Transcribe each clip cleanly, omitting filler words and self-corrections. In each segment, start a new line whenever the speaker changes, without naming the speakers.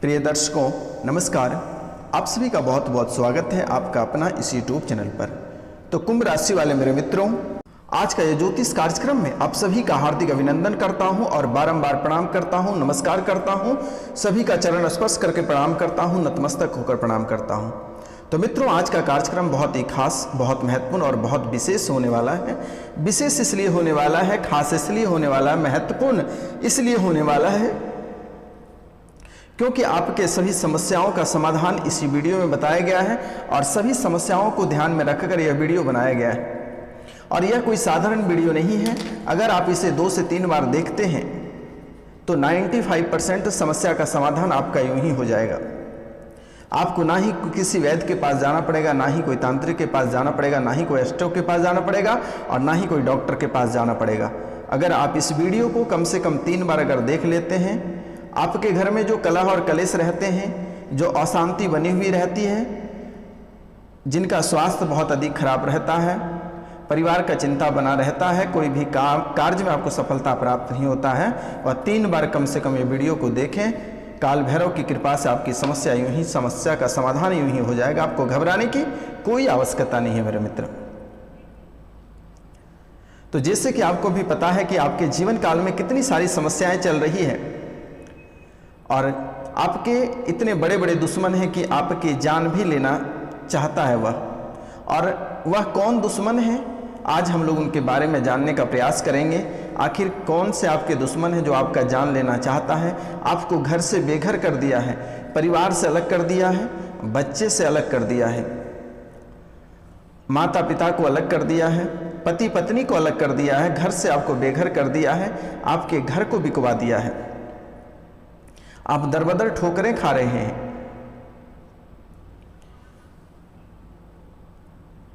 प्रिय दर्शकों नमस्कार। आप सभी का बहुत बहुत स्वागत है आपका अपना इस YouTube चैनल पर। तो कुंभ राशि वाले मेरे मित्रों, आज का ये ज्योतिष कार्यक्रम में आप सभी का हार्दिक अभिनंदन करता हूं और बारंबार प्रणाम करता हूं, नमस्कार करता हूं, सभी का चरण स्पर्श करके प्रणाम करता हूं, नतमस्तक होकर प्रणाम करता हूं। तो मित्रों, आज का कार्यक्रम बहुत ही खास, बहुत महत्वपूर्ण और बहुत विशेष होने वाला है। विशेष इसलिए होने वाला है, खास इसलिए होने वाला है, महत्वपूर्ण इसलिए होने वाला है क्योंकि आपके सभी समस्याओं का समाधान इसी वीडियो में बताया गया है और सभी समस्याओं को ध्यान में रखकर यह वीडियो बनाया गया है। और यह कोई साधारण वीडियो नहीं है। अगर आप इसे 2 से 3 बार देखते हैं तो 95% समस्या का समाधान आपका यूं ही हो जाएगा। आपको ना ही किसी वैद्य के पास जाना पड़ेगा, ना ही कोई तांत्रिक के पास जाना पड़ेगा, ना ही कोई एस्ट्रो के पास जाना पड़ेगा और ना ही कोई डॉक्टर के पास जाना पड़ेगा। अगर आप इस वीडियो को कम से कम 3 बार अगर देख लेते हैं, आपके घर में जो कलह और कलेश रहते हैं, जो अशांति बनी हुई रहती है, जिनका स्वास्थ्य बहुत अधिक खराब रहता है, परिवार का चिंता बना रहता है, कोई भी कार्य में आपको सफलता प्राप्त नहीं होता है, वह 3 बार कम से कम ये वीडियो को देखें। काल भैरव की कृपा से आपकी समस्या का समाधान यूं ही हो जाएगा। आपको घबराने की कोई आवश्यकता नहीं है मेरे मित्र। तो जैसे कि आपको भी पता है कि आपके जीवन काल में कितनी सारी समस्याएं चल रही है और आपके इतने बड़े बड़े दुश्मन हैं कि आपकी जान भी लेना चाहता है वह। और वह कौन दुश्मन है, आज हम लोग उनके बारे में जानने का प्रयास करेंगे। आखिर कौन से आपके दुश्मन है जो आपका जान लेना चाहता है, आपको घर से बेघर कर दिया है, परिवार से अलग कर दिया है, बच्चे से अलग कर दिया है, माता पिता को अलग कर दिया है, पति पत्नी को अलग कर दिया है, घर से आपको बेघर कर दिया है, आपके घर को बिकवा दिया है। आप दरबदर ठोकरें खा रहे हैं।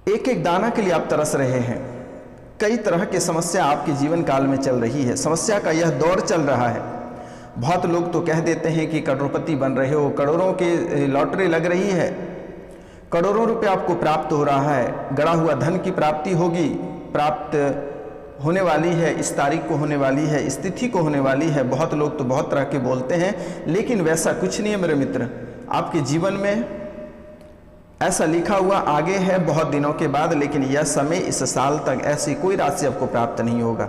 एक एक दाना के लिए आप तरस रहे हैं। कई तरह की समस्या आपके जीवन काल में चल रही है। समस्या का यह दौर चल रहा है। बहुत लोग तो कह देते हैं कि करोड़पति बन रहे हो, करोड़ों की लॉटरी लग रही है, करोड़ों रुपए आपको प्राप्त हो रहा है, गड़ा हुआ धन की प्राप्ति होगी, प्राप्त होने वाली है, इस तारीख को होने वाली है, इस तिथि को होने वाली है। बहुत लोग तो बहुत तरह के बोलते हैं, लेकिन वैसा कुछ नहीं है मेरे मित्र। आपके जीवन में ऐसा लिखा हुआ आगे है बहुत दिनों के बाद, लेकिन यह समय इस साल तक ऐसी कोई राशि आपको प्राप्त नहीं होगा,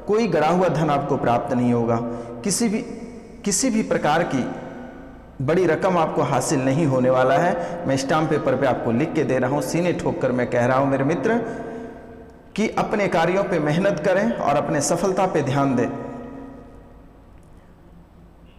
कोई गड़ा हुआ धन आपको प्राप्त नहीं होगा, किसी भी प्रकार की बड़ी रकम आपको हासिल नहीं होने वाला है। मैं स्टाम्प पेपर पे आपको लिख के दे रहा हूँ, सीने ठोक कर मैं कह रहा हूँ मेरे मित्र कि अपने कार्यों पे मेहनत करें और अपने सफलता पे ध्यान दें,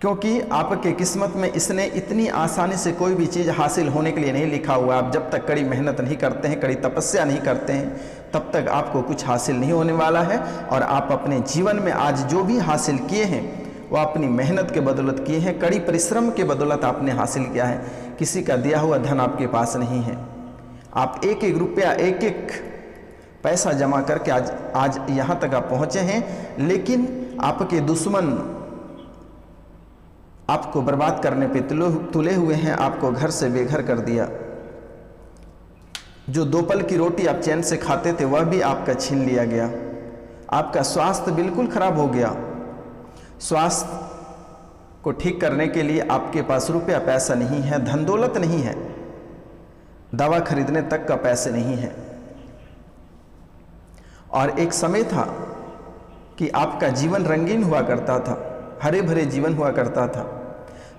क्योंकि आपके किस्मत में इसने इतनी आसानी से कोई भी चीज़ हासिल होने के लिए नहीं लिखा हुआ। आप जब तक कड़ी मेहनत नहीं करते हैं, कड़ी तपस्या नहीं करते हैं, तब तक आपको कुछ हासिल नहीं होने वाला है। और आप अपने जीवन में आज जो भी हासिल किए हैं वो अपनी मेहनत के बदौलत किए हैं, कड़ी परिश्रम के बदौलत आपने हासिल किया है। किसी का दिया हुआ धन आपके पास नहीं है। आप एक एक रुपया, एक एक पैसा जमा करके आज यहाँ तक आप पहुँचे हैं, लेकिन आपके दुश्मन आपको बर्बाद करने पे तुले हुए हैं। आपको घर से बेघर कर दिया। जो 2 पल की रोटी आप चैन से खाते थे वह भी आपका छीन लिया गया। आपका स्वास्थ्य बिल्कुल खराब हो गया। स्वास्थ्य को ठीक करने के लिए आपके पास रुपया पैसा नहीं है, धन दौलत नहीं है, दवा खरीदने तक का पैसे नहीं है। और एक समय था कि आपका जीवन रंगीन हुआ करता था, हरे भरे जीवन हुआ करता था,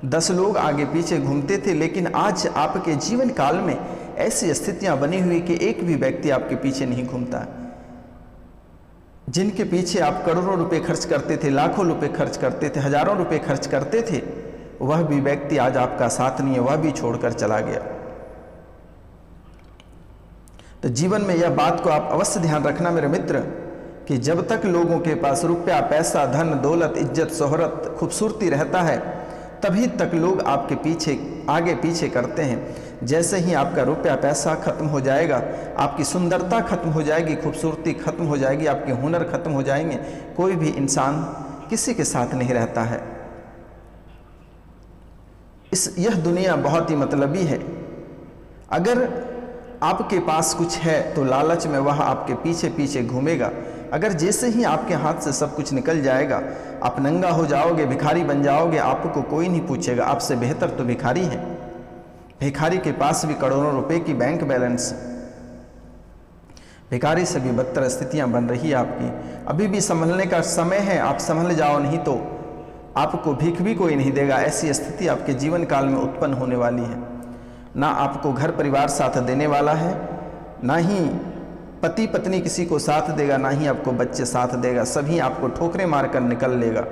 10 लोग आगे पीछे घूमते थे। लेकिन आज आपके जीवन काल में ऐसी स्थितियां बनी हुई कि एक भी व्यक्ति आपके पीछे नहीं घूमता। जिनके पीछे आप करोड़ों रुपए खर्च करते थे, लाखों रुपए खर्च करते थे, हजारों रुपए खर्च करते थे, वह भी व्यक्ति आज आपका साथ नहीं है, वह भी छोड़कर चला गया। तो जीवन में यह बात को आप अवश्य ध्यान रखना मेरे मित्र कि जब तक लोगों के पास रुपया, पैसा, धन, दौलत, इज्जत, शोहरत, खूबसूरती रहता है, तभी तक लोग आपके पीछे आगे पीछे करते हैं। जैसे ही आपका रुपया पैसा खत्म हो जाएगा, आपकी सुंदरता खत्म हो जाएगी, खूबसूरती खत्म हो जाएगी, आपके हुनर खत्म हो जाएंगे, कोई भी इंसान किसी के साथ नहीं रहता है। यह दुनिया बहुत ही मतलबी है। अगर आपके पास कुछ है तो लालच में वह आपके पीछे पीछे घूमेगा। अगर जैसे ही आपके हाथ से सब कुछ निकल जाएगा, आप नंगा हो जाओगे, भिखारी बन जाओगे, आपको कोई नहीं पूछेगा। आपसे बेहतर तो भिखारी है। भिखारी के पास भी करोड़ों रुपए की बैंक बैलेंस है। भिखारी से भी बदतर स्थितियां बन रही है आपकी। अभी भी संभलने का समय है, आप संभल जाओ, नहीं तो आपको भीख भी कोई नहीं देगा। ऐसी स्थिति आपके जीवन काल में उत्पन्न होने वाली है। ना आपको घर परिवार साथ देने वाला है, ना ही पति पत्नी किसी को साथ देगा, ना ही आपको बच्चे साथ देगा। सभी आपको ठोकरें मारकर निकल लेगा।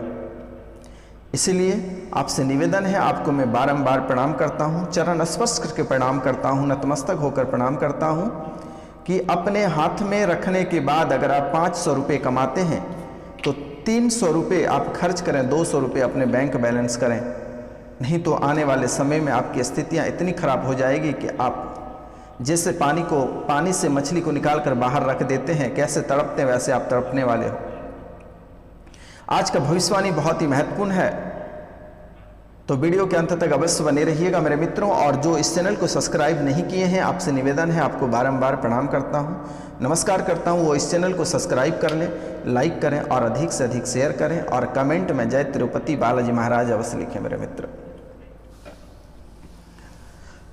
इसलिए आपसे निवेदन है, आपको मैं बारंबार प्रणाम करता हूँ, चरण स्पर्श करके प्रणाम करता हूँ, नतमस्तक होकर प्रणाम करता हूँ कि अपने हाथ में रखने के बाद अगर आप 500 रुपये कमाते हैं तो 300 रुपये आप खर्च करें, 200 रुपये अपने बैंक बैलेंस करें। नहीं तो आने वाले समय में आपकी स्थितियां इतनी खराब हो जाएगी कि आप जैसे पानी से मछली को निकाल कर बाहर रख देते हैं, कैसे तड़पते हैं वैसे आप तड़पने वाले हो। आज का भविष्यवाणी बहुत ही महत्वपूर्ण है, तो वीडियो के अंत तक अवश्य बने रहिएगा मेरे मित्रों। और जो इस चैनल को सब्सक्राइब नहीं किए हैं, आपसे निवेदन है, आपको बारंबार प्रणाम करता हूं, नमस्कार करता हूं, वो इस चैनल को सब्सक्राइब कर लें, लाइक करें और अधिक से अधिक शेयर करें और कमेंट में जय तिरुपति बालाजी महाराज अवश्य लिखें मेरे मित्र।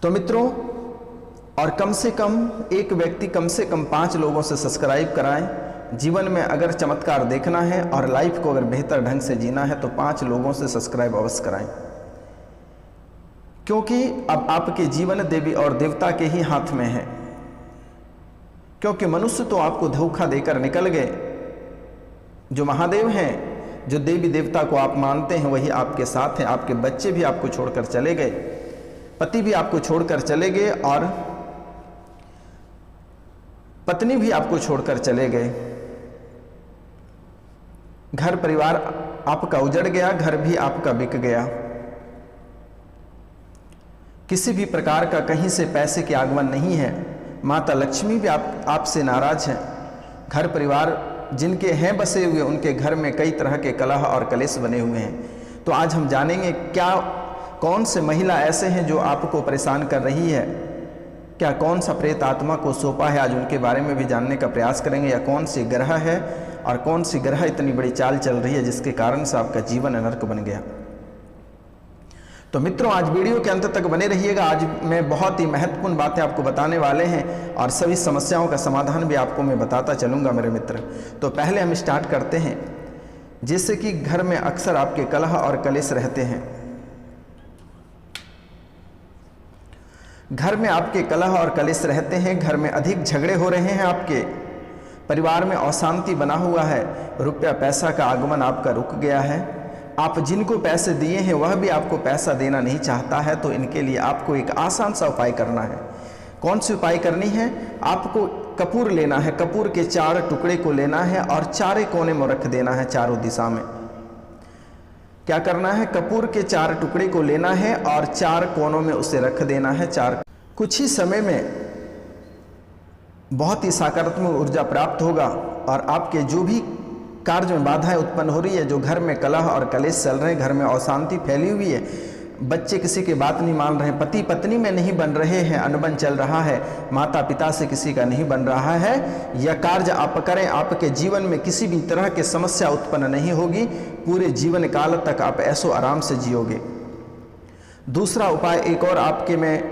तो मित्रों, और कम से कम एक व्यक्ति कम से कम 5 लोगों से सब्सक्राइब कराएं। जीवन में अगर चमत्कार देखना है और लाइफ को अगर बेहतर ढंग से जीना है तो 5 लोगों से सब्सक्राइब अवश्य कराएं, क्योंकि अब आपके जीवन देवी और देवता के ही हाथ में है। क्योंकि मनुष्य तो आपको धोखा देकर निकल गए। जो महादेव हैं, जो देवी देवता को आप मानते हैं, वही आपके साथ हैं। आपके बच्चे भी आपको छोड़कर चले गए, पति भी आपको छोड़कर चले गए और पत्नी भी आपको छोड़कर चले गए। घर परिवार आपका उजड़ गया, घर भी आपका बिक गया। किसी भी प्रकार का कहीं से पैसे के आगमन नहीं है। माता लक्ष्मी भी आपसे नाराज हैं। घर परिवार जिनके हैं बसे हुए, उनके घर में कई तरह के कलह और कलेश बने हुए हैं। तो आज हम जानेंगे कौन से महिला ऐसे हैं जो आपको परेशान कर रही है, क्या कौन सा प्रेत आत्मा को सौंपा है, आज उनके बारे में भी जानने का प्रयास करेंगे। या कौन सी ग्रह है और कौन सी ग्रह इतनी बड़ी चाल चल रही है जिसके कारण से आपका जीवन नरक बन गया। तो मित्रों, आज वीडियो के अंत तक बने रहिएगा। आज मैं बहुत ही महत्वपूर्ण बातें आपको बताने वाले हैं और सभी समस्याओं का समाधान भी आपको मैं बताता चलूँगा मेरे मित्र। तो पहले हम स्टार्ट करते हैं। जैसे कि घर में अक्सर आपके कलह और कलेश रहते हैं। घर में आपके कलह और कलेश रहते हैं, घर में अधिक झगड़े हो रहे हैं, आपके परिवार में अशांति बना हुआ है, रुपया पैसा का आगमन आपका रुक गया है। आप जिनको पैसे दिए हैं वह भी आपको पैसा देना नहीं चाहता है। तो इनके लिए आपको एक आसान सा उपाय करना है। कौन सी उपाय करनी है? आपको कपूर लेना है। कपूर के 4 टुकड़े को लेना है और चारों कोने में रख देना है, चारों दिशा में। क्या करना है? कपूर के 4 टुकड़े को लेना है और 4 कोनों में उसे रख देना है। कुछ ही समय में बहुत ही सकारात्मक ऊर्जा प्राप्त होगा और आपके जो भी कार्य में बाधाएं उत्पन्न हो रही है, जो घर में कलह और कलेश चल रहे हैं, घर में अशांति फैली हुई है, बच्चे किसी की बात नहीं मान रहे हैं, पति पत्नी में नहीं बन रहे हैं, अनबन चल रहा है, माता पिता से किसी का नहीं बन रहा है, यह कार्य आप करें, आपके जीवन में किसी भी तरह की समस्या उत्पन्न नहीं होगी। पूरे जीवन काल तक आप ऐसो आराम से जियोगे। दूसरा उपाय एक और आपके मैं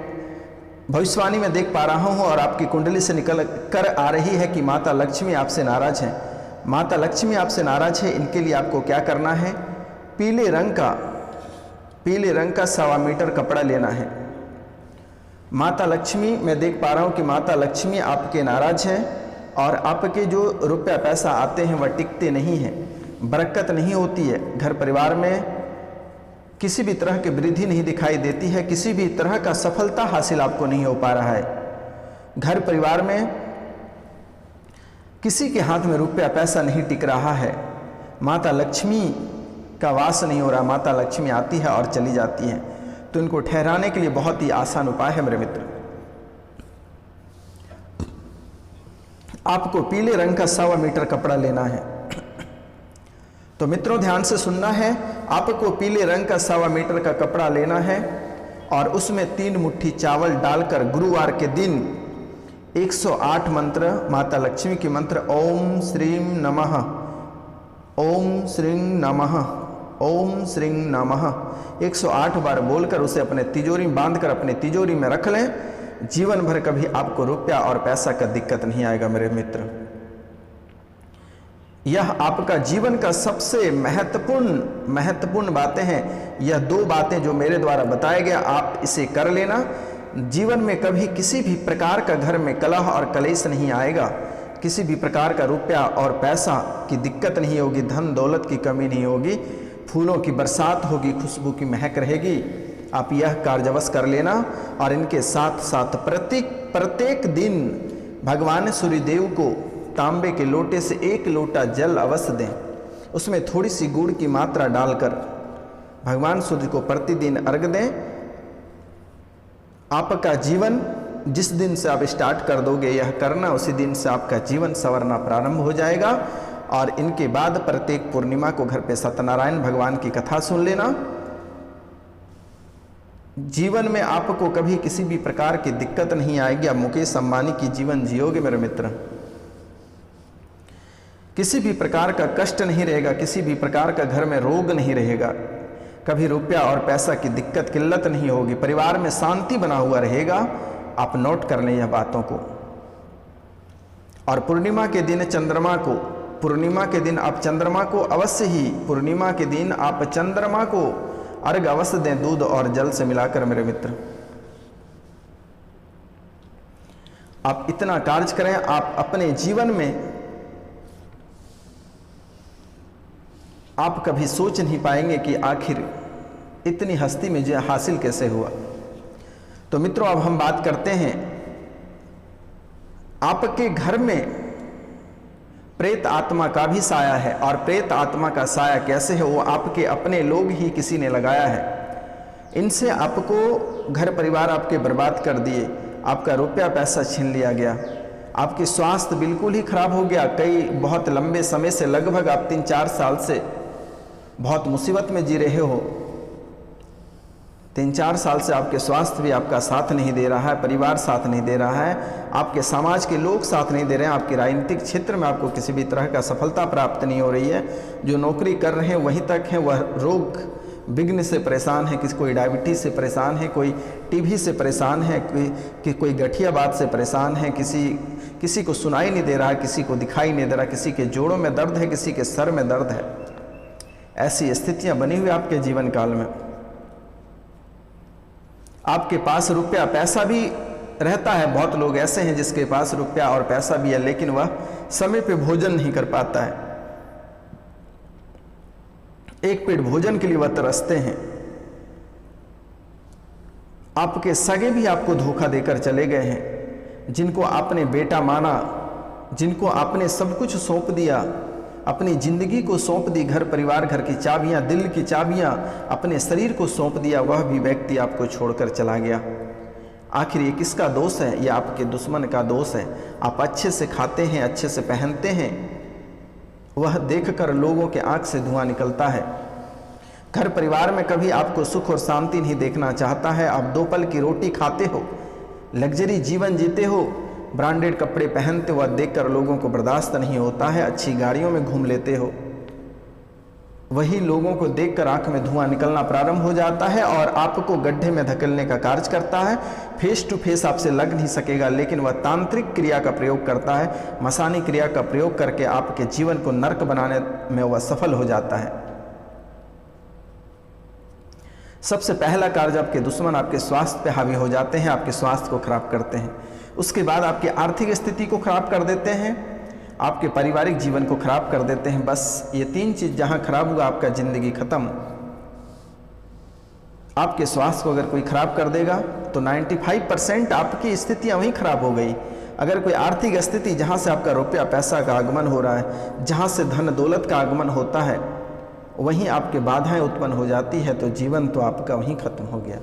भविष्यवाणी में देख पा रहा हूँ और आपकी कुंडली से निकल कर आ रही है कि माता लक्ष्मी आपसे नाराज हैं। माता लक्ष्मी आपसे नाराज है। इनके लिए आपको क्या करना है? पीले रंग का 1.25 मीटर कपड़ा लेना है। माता लक्ष्मी, मैं देख पा रहा हूँ कि माता लक्ष्मी आपके नाराज हैं और आपके जो रुपया पैसा आते हैं वह टिकते नहीं हैं, बरकत नहीं होती है। घर परिवार में किसी भी तरह की वृद्धि नहीं दिखाई देती है, किसी भी तरह का सफलता हासिल आपको नहीं हो पा रहा है। घर परिवार में किसी के हाथ में रुपया पैसा नहीं टिक रहा है। माता लक्ष्मी का वास नहीं हो रहा। माता लक्ष्मी आती है और चली जाती है। तो इनको ठहराने के लिए बहुत ही आसान उपाय है मेरे मित्र। आपको पीले रंग का 1.25 मीटर कपड़ा लेना है। तो मित्रों, ध्यान से सुनना है। आपको पीले रंग का 1.25 मीटर का कपड़ा लेना है और उसमें 3 मुट्ठी चावल डालकर गुरुवार के दिन 108 मंत्र माता लक्ष्मी के मंत्र ओम श्रीं नमः, ओम श्रीं नमः, ओम श्रीं नमः 108 बार बोलकर उसे अपने तिजोरी में बांधकर अपने तिजोरी में रख लें। जीवन भर कभी आपको रुपया और पैसा का दिक्कत नहीं आएगा मेरे मित्र। यह आपका जीवन का सबसे महत्वपूर्ण बातें हैं। यह 2 बातें जो मेरे द्वारा बताया गया, आप इसे कर लेना। जीवन में कभी किसी भी प्रकार का घर में कलह और कलेश नहीं आएगा, किसी भी प्रकार का रुपया और पैसा की दिक्कत नहीं होगी, धन दौलत की कमी नहीं होगी, फूलों की बरसात होगी, खुशबू की महक रहेगी। आप यह कार्यवश कर लेना और इनके साथ साथ प्रत्येक दिन भगवान सूर्यदेव को तांबे के लोटे से 1 लोटा जल अवश्य दें, उसमें थोड़ी सी गुड़ की मात्रा डालकर भगवान सूर्य को प्रतिदिन अर्घ्य दें। आपका जीवन जिस दिन से आप स्टार्ट कर दोगे यह करना, उसी दिन से आपका जीवन संवरना प्रारंभ हो जाएगा। और इनके बाद प्रत्येक पूर्णिमा को घर पे सत्यनारायण भगवान की कथा सुन लेना। जीवन में आपको कभी किसी भी प्रकार की दिक्कत नहीं आएगी। आप मुकेश अंबानी की जीवन जियोगे मेरे मित्र। किसी भी प्रकार का कष्ट नहीं रहेगा, किसी भी प्रकार का घर में रोग नहीं रहेगा, कभी रुपया और पैसा की दिक्कत किल्लत नहीं होगी, परिवार में शांति बना हुआ रहेगा। आप नोट कर लें यह बातों को। और पूर्णिमा के दिन आप चंद्रमा को अवश्य ही पूर्णिमा के दिन आप चंद्रमा को अर्घ अवश्य दें, दूध और जल से मिलाकर मेरे मित्र। आप इतना कार्य करें, आप अपने जीवन में आप कभी सोच नहीं पाएंगे कि आखिर इतनी हस्ती में जो हासिल कैसे हुआ। तो मित्रों, अब हम बात करते हैं आपके घर में प्रेत आत्मा का भी साया है। और प्रेत आत्मा का साया कैसे है, वो आपके अपने लोग ही किसी ने लगाया है। इनसे आपको घर परिवार आपके बर्बाद कर दिए, आपका रुपया पैसा छीन लिया गया, आपकी स्वास्थ्य बिल्कुल ही खराब हो गया। बहुत लंबे समय से, लगभग आप 3-4 साल से बहुत मुसीबत में जी रहे हो। 3-4 साल से आपके स्वास्थ्य भी आपका साथ नहीं दे रहा है, परिवार साथ नहीं दे रहा है, आपके समाज के लोग साथ नहीं दे रहे हैं, आपके राजनीतिक क्षेत्र में आपको किसी भी तरह का सफलता प्राप्त नहीं हो रही है। जो नौकरी कर रहे हैं वहीं तक हैं, वह रोग विघ्न से परेशान है, किसी कोई डायबिटीज़ से परेशान है, कोई टीबी से परेशान है, कोई गठिया बात से परेशान है, किसी को सुनाई नहीं दे रहा है, किसी को दिखाई नहीं दे रहा, किसी के जोड़ों में दर्द है, किसी के सर में दर्द है। ऐसी स्थितियां बनी हुई आपके जीवन काल में। आपके पास रुपया पैसा भी रहता है, बहुत लोग ऐसे हैं जिसके पास रुपया और पैसा भी है, लेकिन वह समय पे भोजन नहीं कर पाता है। एक पेट भोजन के लिए वह तरसते हैं। आपके सगे भी आपको धोखा देकर चले गए हैं, जिनको आपने बेटा माना, जिनको आपने सब कुछ सौंप दिया, अपनी जिंदगी को सौंप दी, घर परिवार, घर की चाबियां, दिल की चाबियां, अपने शरीर को सौंप दिया, वह भी व्यक्ति आपको छोड़कर चला गया। आखिर ये किसका दोष है? ये आपके दुश्मन का दोष है। आप अच्छे से खाते हैं, अच्छे से पहनते हैं, वह देखकर लोगों के आंख से धुआं निकलता है। घर परिवार में कभी आपको सुख और शांति नहीं देखना चाहता है। आप 2 पल की रोटी खाते हो, लग्जरी जीवन जीते हो, ब्रांडेड कपड़े पहनते हो, देखकर लोगों को बर्दाश्त नहीं होता है। अच्छी गाड़ियों में घूम लेते हो, वही लोगों को देखकर आंख में धुआं निकलना प्रारंभ हो जाता है और आपको गड्ढे में धकेलने का कार्य करता है। फेस टू फेस आपसे लग नहीं सकेगा, लेकिन वह तांत्रिक क्रिया का प्रयोग करता है, मसानी क्रिया का प्रयोग करके आपके जीवन को नर्क बनाने में वह सफल हो जाता है। सबसे पहला कार्य, आपके दुश्मन आपके स्वास्थ्य पे हावी हो जाते हैं, आपके स्वास्थ्य को खराब करते हैं। उसके बाद आपकी आर्थिक स्थिति को खराब कर देते हैं, आपके पारिवारिक जीवन को खराब कर देते हैं। बस ये 3 चीज़ जहां खराब हुआ, आपका जिंदगी खत्म। आपके स्वास्थ्य को अगर कोई खराब कर देगा तो 95% आपकी स्थितियां वहीं खराब हो गई। अगर कोई आर्थिक स्थिति जहां से आपका रुपया पैसा का आगमन हो रहा है, जहां से धन दौलत का आगमन होता है, वहीं आपके बाधाएं उत्पन्न हो जाती है, तो जीवन तो आपका वहीं खत्म हो गया।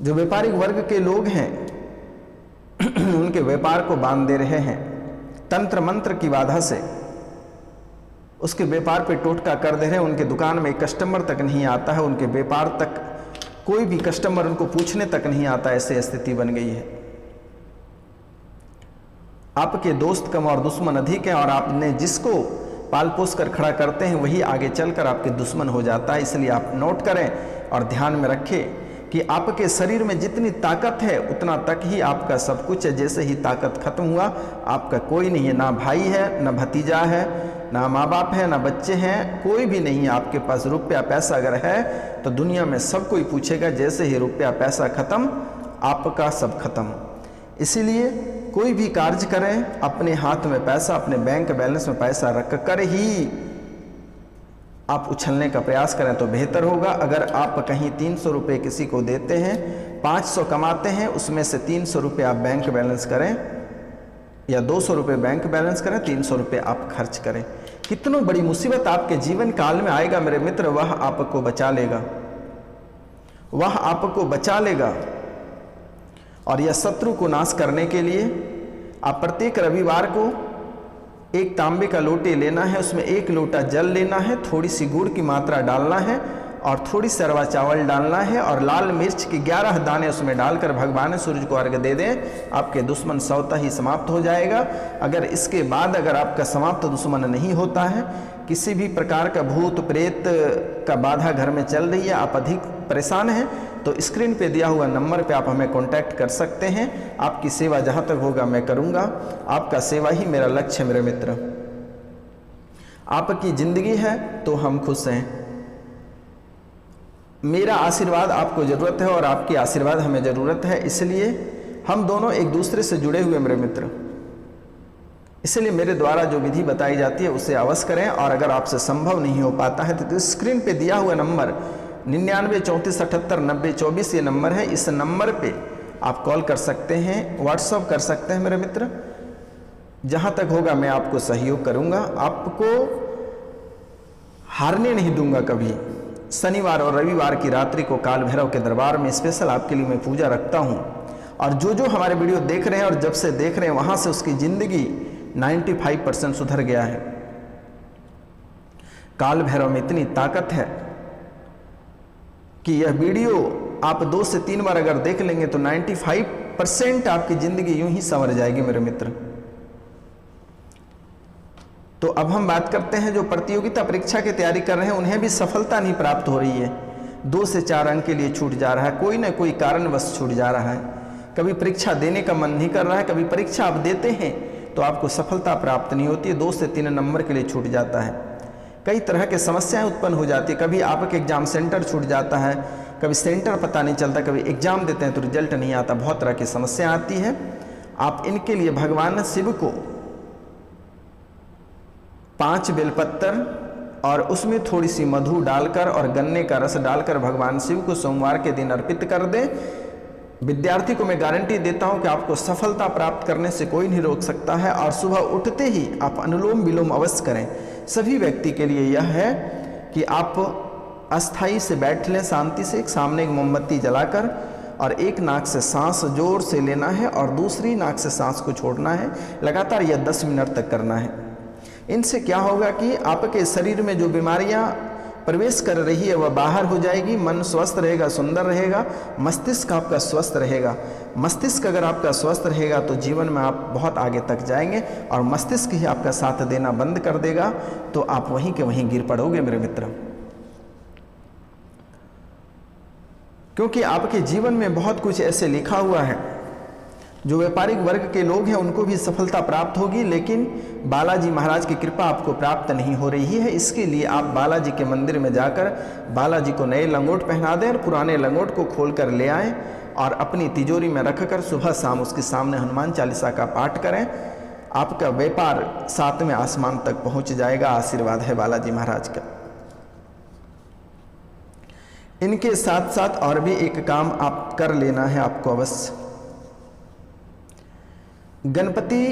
जो व्यापारिक वर्ग के लोग हैं उनके व्यापार को बांध दे रहे हैं तंत्र मंत्र की बाधा से, उसके व्यापार पे टोटका कर दे रहे हैं। उनके दुकान में कस्टमर तक नहीं आता है, उनके व्यापार तक कोई भी कस्टमर उनको पूछने तक नहीं आता, ऐसी स्थिति बन गई है। आपके दोस्त कम और दुश्मन अधिक हैं, और आपने जिसको पाल पोस कर खड़ा करते हैं वही आगे चलकर आपके दुश्मन हो जाता है। इसलिए आप नोट करें और ध्यान में रखें कि आपके शरीर में जितनी ताकत है उतना तक ही आपका सब कुछ है। जैसे ही ताकत खत्म हुआ आपका कोई नहीं है, ना भाई है, ना भतीजा है, ना माँ बाप है, ना बच्चे हैं, कोई भी नहीं है आपके पास। रुपया पैसा अगर है तो दुनिया में सब कोई पूछेगा, जैसे ही रुपया पैसा खत्म आपका सब खत्म। इसीलिए कोई भी कार्य करें, अपने हाथ में पैसा, अपने बैंक बैलेंस में पैसा रख कर ही आप उछलने का प्रयास करें तो बेहतर होगा। अगर आप कहीं 300 रुपये किसी को देते हैं, 500 कमाते हैं, उसमें से 300 रुपये आप बैंक बैलेंस करें, या 200 रुपये बैंक बैलेंस करें, 300 रुपये आप खर्च करें। कितनी बड़ी मुसीबत आपके जीवन काल में आएगा मेरे मित्र, वह आपको बचा लेगा, वह आपको बचा लेगा। और यह शत्रु को नाश करने के लिए आप प्रत्येक रविवार को एक तांबे का लोटे लेना है, उसमें 1 लोटा जल लेना है, थोड़ी सी गुड़ की मात्रा डालना है और थोड़ी सरवा चावल डालना है और लाल मिर्च के 11 दाने उसमें डालकर भगवान सूर्य को अर्घ्य दे दें। आपके दुश्मन स्वतः ही समाप्त हो जाएगा। अगर इसके बाद अगर आपका समाप्त दुश्मन नहीं होता है, किसी भी प्रकार का भूत प्रेत का बाधा घर में चल रही है, आप अधिक परेशान हैं, तो स्क्रीन पे दिया हुआ नंबर पे आप हमें कांटेक्ट कर सकते हैं। आपकी सेवा जहाँ तक होगा मैं करूँगा। आपका सेवा ही मेरा लक्ष्य है मेरे मित्र। आपकी ज़िंदगी है तो हम खुश हैं। मेरा आशीर्वाद आपको ज़रूरत है और आपकी आशीर्वाद हमें ज़रूरत है, इसलिए हम दोनों एक दूसरे से जुड़े हुए मेरे मित्र। इसलिए मेरे द्वारा जो विधि बताई जाती है उसे अवश्य करें। और अगर आपसे संभव नहीं हो पाता है तो स्क्रीन पे दिया हुआ नंबर 99 34 78 90 24 ये नंबर है। इस नंबर पे आप कॉल कर सकते हैं, व्हाट्सअप कर सकते हैं मेरे मित्र। जहाँ तक होगा मैं आपको सहयोग करूँगा, आपको हारने नहीं दूंगा कभी। शनिवार और रविवार की रात्रि को काल भैरव के दरबार में स्पेशल आपके लिए मैं पूजा रखता हूँ। और जो जो हमारे वीडियो देख रहे हैं और जब से देख रहे हैं वहाँ से उसकी ज़िंदगी 95% सुधर गया है। काल भैरव में इतनी ताकत है कि यह वीडियो आप 2 से 3 बार अगर देख लेंगे तो 95% आपकी ज़िंदगी यूं ही संवर जाएगी मेरे मित्र। तो अब हम बात करते हैं जो प्रतियोगिता परीक्षा की तैयारी कर रहे हैं, उन्हें भी सफलता नहीं प्राप्त हो रही है। 2 से 4 अंक के लिए छूट जा रहा है, कोई ना कोई कारणवश छूट जा रहा है। कभी परीक्षा देने का मन नहीं कर रहा है, कभी परीक्षा आप देते हैं तो आपको सफलता प्राप्त नहीं होती है, 2 से 3 नंबर के लिए छूट जाता है। कई तरह के समस्याएं उत्पन्न हो जाती है। कभी आपके एग्जाम सेंटर छूट जाता है, कभी सेंटर पता नहीं चलता, कभी एग्जाम देते हैं तो रिजल्ट नहीं आता। बहुत तरह की समस्या आती है। आप इनके लिए भगवान शिव को 5 बेलपत्तर और उसमें थोड़ी सी मधु डालकर और गन्ने का रस डालकर भगवान शिव को सोमवार के दिन अर्पित कर दें। विद्यार्थी को मैं गारंटी देता हूं कि आपको सफलता प्राप्त करने से कोई नहीं रोक सकता है। और सुबह उठते ही आप अनुलोम विलोम अवश्य करें। सभी व्यक्ति के लिए यह है कि आप अस्थाई से बैठ लें, शांति से, सामने एक मोमबत्ती जलाकर, और एक नाक से सांस जोर से लेना है और दूसरी नाक से सांस को छोड़ना है। लगातार यह 10 मिनट तक करना है। इनसे क्या होगा कि आपके शरीर में जो बीमारियां प्रवेश कर रही है वह बाहर हो जाएगी। मन स्वस्थ रहेगा, सुंदर रहेगा, मस्तिष्क आपका स्वस्थ रहेगा। मस्तिष्क अगर आपका स्वस्थ रहेगा तो जीवन में आप बहुत आगे तक जाएंगे। और मस्तिष्क ही आपका साथ देना बंद कर देगा तो आप वहीं के वहीं गिर पड़ोगे मेरे मित्र। क्योंकि आपके जीवन में बहुत कुछ ऐसे लिखा हुआ है। जो व्यापारिक वर्ग के लोग हैं उनको भी सफलता प्राप्त होगी, लेकिन बालाजी महाराज की कृपा आपको प्राप्त नहीं हो रही है। इसके लिए आप बालाजी के मंदिर में जाकर बालाजी को नए लंगोट पहना दें और पुराने लंगोट को खोल कर ले आएँ और अपनी तिजोरी में रखकर सुबह शाम उसके सामने हनुमान चालीसा का पाठ करें। आपका व्यापार 7वें आसमान तक पहुंच जाएगा। आशीर्वाद है बालाजी महाराज का। इनके साथ साथ और भी एक काम आप कर लेना है आपको अवश्य। गणपति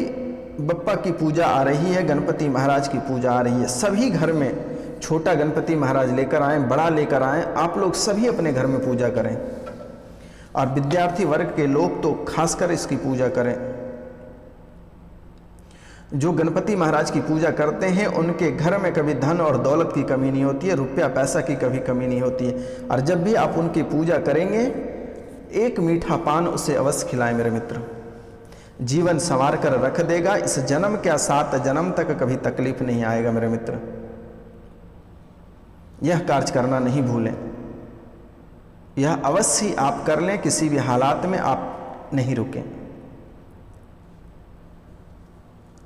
बप्पा की पूजा आ रही है, गणपति महाराज की पूजा आ रही है। सभी घर में छोटा गणपति महाराज लेकर आएँ, बड़ा लेकर आएँ। आप लोग सभी अपने घर में पूजा करें और विद्यार्थी वर्ग के लोग तो खासकर इसकी पूजा करें। जो गणपति महाराज की पूजा करते हैं उनके घर में कभी धन और दौलत की कमी नहीं होती है, रुपया पैसा की कभी कमी नहीं होती है। और जब भी आप उनकी पूजा करेंगे, एक मीठा पान उसे अवश्य खिलाएं मेरे मित्र। जीवन संवार कर रख देगा। इस जन्म क्या 7 जन्म तक कभी तकलीफ नहीं आएगा मेरे मित्र। यह कार्य करना नहीं भूलें, यह अवश्य आप कर लें, किसी भी हालात में आप नहीं रुकें।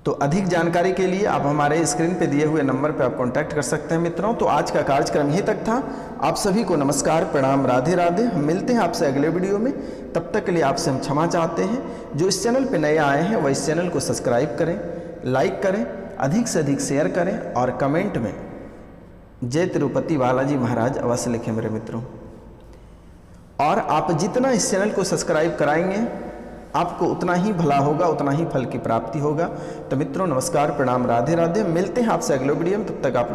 तो अधिक जानकारी के लिए आप हमारे स्क्रीन पे दिए हुए नंबर पे आप कांटेक्ट कर सकते हैं मित्रों। तो आज का कार्यक्रम यहीं तक था। आप सभी को नमस्कार, प्रणाम, राधे राधे। हम मिलते हैं आपसे अगले वीडियो में। तब तक के लिए आपसे हम क्षमा चाहते हैं। जो इस चैनल पे नए आए हैं वह इस चैनल को सब्सक्राइब करें, लाइक करें, अधिक से अधिक शेयर करें और कमेंट में जय तिरुपति बालाजी महाराज अवश्य लिखें मेरे मित्रों। और आप जितना इस चैनल को सब्सक्राइब कराएंगे आपको उतना ही भला होगा, उतना ही फल की प्राप्ति होगा। तो मित्रों नमस्कार, प्रणाम, राधे राधे। मिलते हैं आपसे अगले वीडियो में। तब तक आप लोग